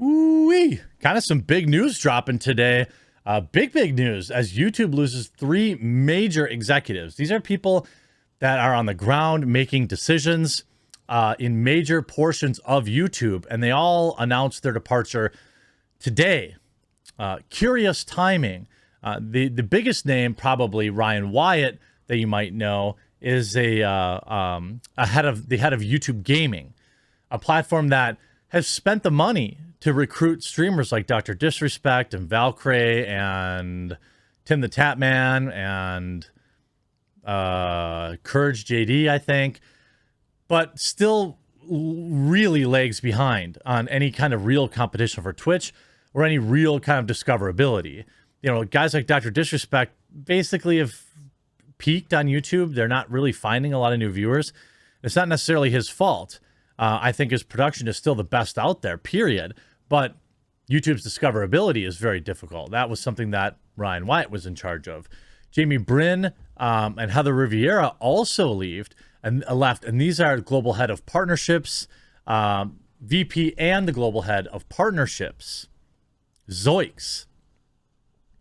Ooh-wee. Kind of some big news dropping today. Big news as YouTube loses three major executives. These are people that are on the ground making decisions in major portions of YouTube, and they all announced their departure today. Curious timing. The biggest name, probably Ryan Wyatt, that you might know, is the head of YouTube Gaming, a platform that has spent the money to recruit streamers like Dr. Disrespect and Valkyrae and Tim the Tatman and Courage JD, I think, but still really lags behind on any kind of real competition for Twitch or any real kind of discoverability. You know, guys like Dr. Disrespect basically have peaked on YouTube. They're not really finding a lot of new viewers. It's not necessarily his fault. I think his production is still the best out there, period. But YouTube's discoverability is very difficult. That was something that Ryan Wyatt was in charge of. Jamie Brin and Heather Riviera also left, and these are global head of partnerships, VP, and the global head of partnerships. Zoiks.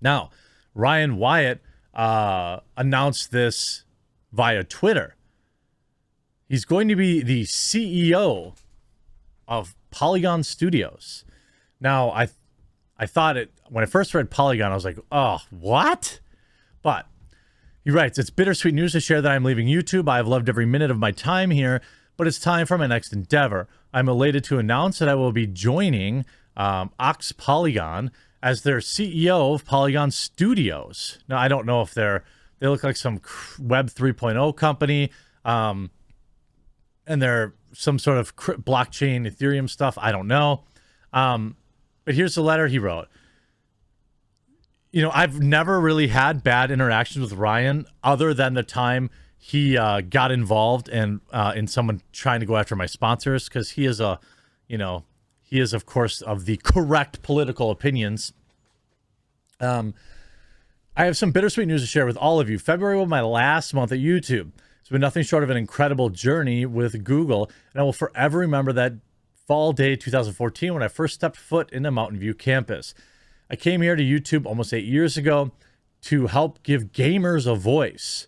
Now, Ryan Wyatt announced this via Twitter. He's going to be the CEO of Polygon Studios. Now, I thought it when I first read Polygon, I was like, oh, what? But he writes, it's bittersweet news to share that I'm leaving YouTube. I have loved every minute of my time here, but it's time for my next endeavor. I'm elated to announce that I will be joining Ox Polygon as their CEO of Polygon Studios. Now, I don't know if they look like some Web 3.0 company, and they're some sort of blockchain Ethereum stuff. I don't know. But here's the letter he wrote. You know, I've never really had bad interactions with Ryan other than the time he got involved in someone trying to go after my sponsors, because he is of course of the correct political opinions. I have some bittersweet news to share with all of you. February was my last month at YouTube. It's been nothing short of an incredible journey with Google, and I will forever remember that fall day 2014 when I first stepped foot into Mountain View campus. I came here to YouTube almost 8 years ago to help give gamers a voice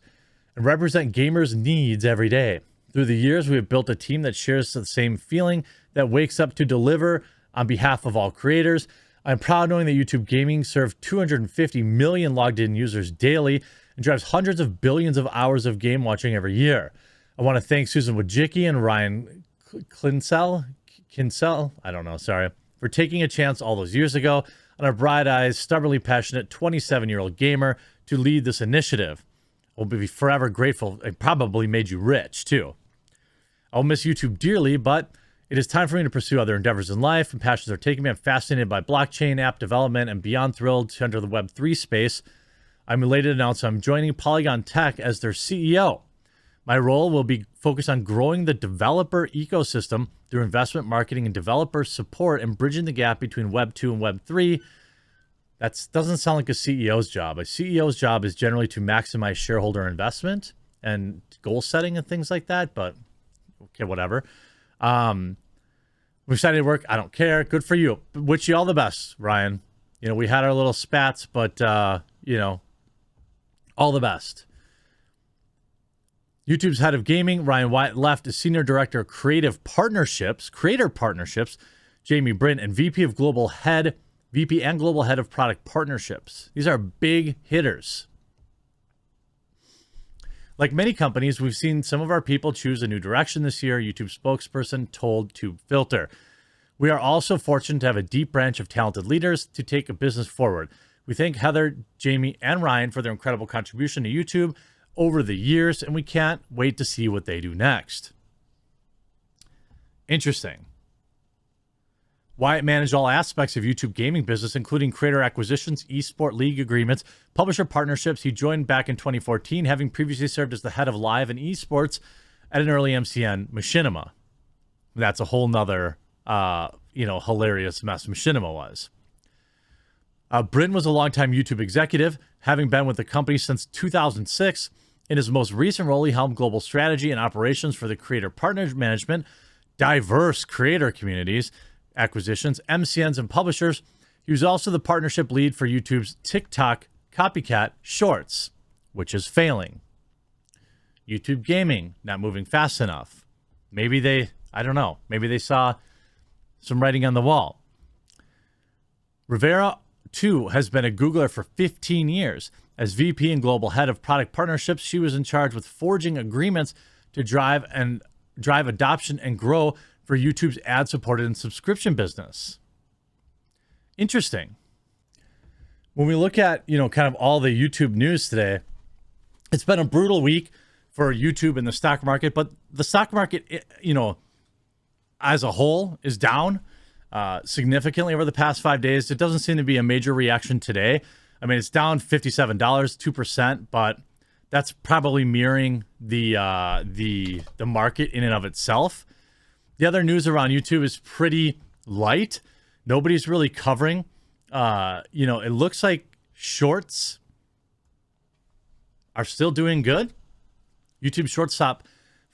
and represent gamers' needs every day. Through the years, we have built a team that shares the same feeling, that wakes up to deliver on behalf of all creators. I'm proud knowing that YouTube Gaming serves 250 million logged in users daily and drives hundreds of billions of hours of game watching every year. I want to thank Susan Wojcicki and Ryan Kinsell, I don't know, sorry, for taking a chance all those years ago on a bright-eyed, stubbornly passionate 27-year-old gamer to lead this initiative. I'll be forever grateful. It probably made you rich, too. I'll miss YouTube dearly, but it is time for me to pursue other endeavors in life, and passions are taking me. I'm fascinated by blockchain, app development, and beyond thrilled to enter the Web3 space. I'm elated to announce I'm joining Polygon Tech as their CEO. My role will be focused on growing the developer ecosystem through investment, marketing, and developer support, and bridging the gap between Web 2 and Web 3. That doesn't sound like a CEO's job. A CEO's job is generally to maximize shareholder investment and goal setting and things like that, but okay, whatever. We decided to work. I don't care. Good for you. Wish you all the best, Ryan. You know, we had our little spats, but, all the best. YouTube's head of gaming, Ryan Wyatt, left as senior director of creator partnerships, Jamie Brin, and VP and global head of product partnerships. These are big hitters. Like many companies, we've seen some of our people choose a new direction this year, YouTube spokesperson told TubeFilter. We are also fortunate to have a deep branch of talented leaders to take a business forward. We thank Heather, Jamie, and Ryan for their incredible contribution to YouTube over the years, and we can't wait to see what they do next. Interesting. Wyatt managed all aspects of YouTube gaming business, including creator acquisitions, esport league agreements, publisher partnerships. He joined back in 2014, having previously served as the head of live and esports at an early MCN, Machinima. That's a whole nother, hilarious mess Machinima was. Brin was a longtime YouTube executive, having been with the company since 2006. In his most recent role, he helmed global strategy and operations for the creator partner management, diverse creator communities, acquisitions, MCNs, and publishers. He was also the partnership lead for YouTube's TikTok copycat Shorts, which is failing. YouTube Gaming, not moving fast enough. I don't know, maybe they saw some writing on the wall. Rivera, too, has been a Googler for 15 years. As VP and global head of product partnerships, she was in charge with forging agreements to drive adoption and grow for YouTube's ad-supported and subscription business. Interesting. When we look at, kind of all the YouTube news today, it's been a brutal week for YouTube and the stock market, but the stock market, as a whole is down significantly over the past 5 days. It doesn't seem to be a major reaction today. I mean, it's down $57, 2%, but that's probably mirroring the market in and of itself. The other news around YouTube is pretty light. Nobody's really covering. It looks like Shorts are still doing good. YouTube Shorts top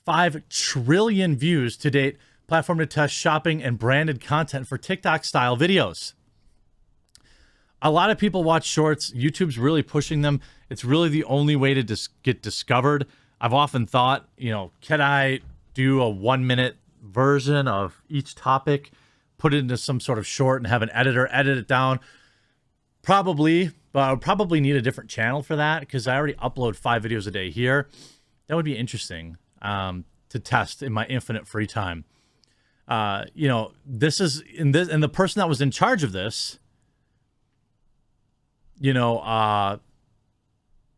5 trillion views to date. Platform to test shopping and branded content for TikTok-style videos. A lot of people watch Shorts. YouTube's really pushing them. It's really the only way to get discovered. I've often thought, can I do a 1-minute version of each topic, put it into some sort of short and have an editor edit it down? Probably, but I would probably need a different channel for that because I already upload 5 videos a day here. That would be interesting to test in my infinite free time. This is and the person that was in charge of this,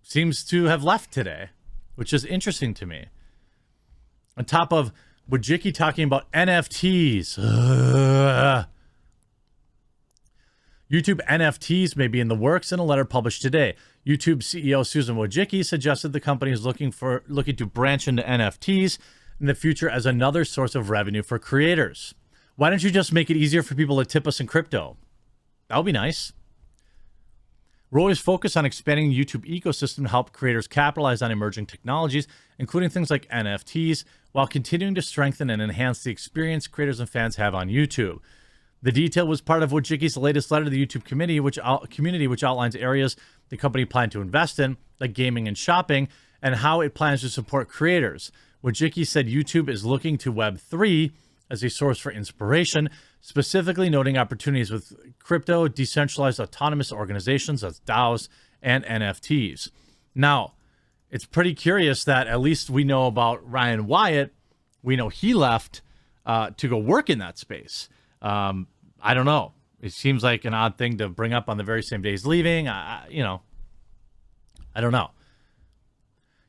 seems to have left today, which is interesting to me. On top of Wojcicki talking about NFTs. YouTube NFTs may be in the works in a letter published today. YouTube CEO Susan Wojcicki suggested the company is looking to branch into NFTs in the future as another source of revenue for creators. Why don't you just make it easier for people to tip us in crypto? That would be nice. We're always focused on expanding the YouTube ecosystem to help creators capitalize on emerging technologies, including things like NFTs, while continuing to strengthen and enhance the experience creators and fans have on YouTube. The detail was part of Wojcicki's latest letter to the YouTube community, which outlines areas the company planned to invest in, like gaming and shopping, and how it plans to support creators. Wojcicki said YouTube is looking to Web3 as a source for inspiration, specifically noting opportunities with crypto, decentralized autonomous organizations, that's DAOs, and NFTs. Now, it's pretty curious that at least we know about Ryan Wyatt. We know he left to go work in that space. I don't know. It seems like an odd thing to bring up on the very same day he's leaving. I don't know.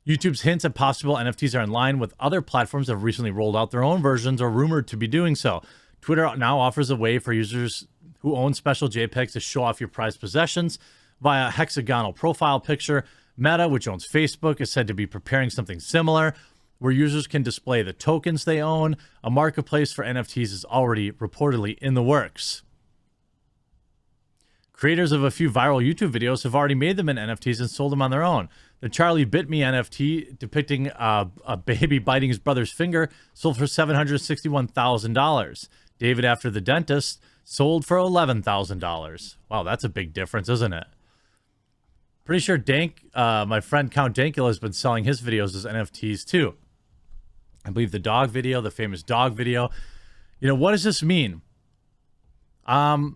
YouTube's hints at possible NFTs are in line with other platforms that have recently rolled out their own versions or rumored to be doing so. Twitter now offers a way for users who own special JPEGs to show off your prized possessions via a hexagonal profile picture. Meta, which owns Facebook, is said to be preparing something similar, where users can display the tokens they own. A marketplace for NFTs is already reportedly in the works. Creators of a few viral YouTube videos have already made them in NFTs and sold them on their own. The Charlie Bit Me NFT depicting a baby biting his brother's finger sold for $761,000. David After the Dentist sold for $11,000. Wow, that's a big difference, isn't it? Pretty sure my friend Count Dankula has been selling his videos as NFTs too. I believe the dog video, the famous dog video. What does this mean? I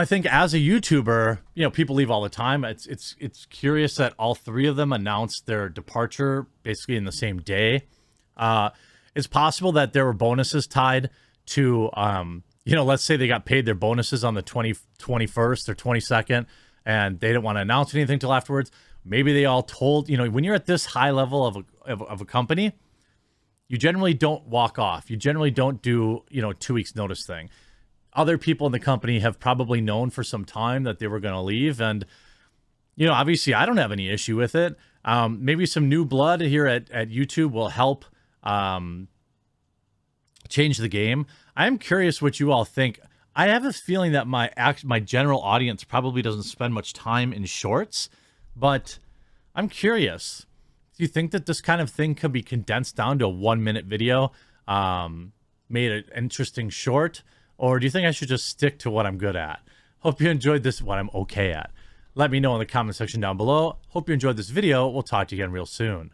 think as a YouTuber, people leave all the time. It's curious that all 3 of them announced their departure basically in the same day. It's possible that there were bonuses tied to, let's say they got paid their bonuses on the 21st or 22nd, and they didn't want to announce anything till afterwards. Maybe they all told, when you're at this high level of a company, you generally don't walk off. You generally don't do, 2 weeks notice thing. Other people in the company have probably known for some time that they were going to leave. And, obviously I don't have any issue with it. Maybe some new blood here at YouTube will help change the game. I'm curious what you all think. I have a feeling that my general audience probably doesn't spend much time in shorts, but I'm curious. Do you think that this kind of thing could be condensed down to a 1-minute video? made an interesting short, or do you think I should just stick to what I'm good at? Hope you enjoyed this, what I'm okay at. Let me know in the comment section down below. Hope you enjoyed this video. We'll talk to you again real soon.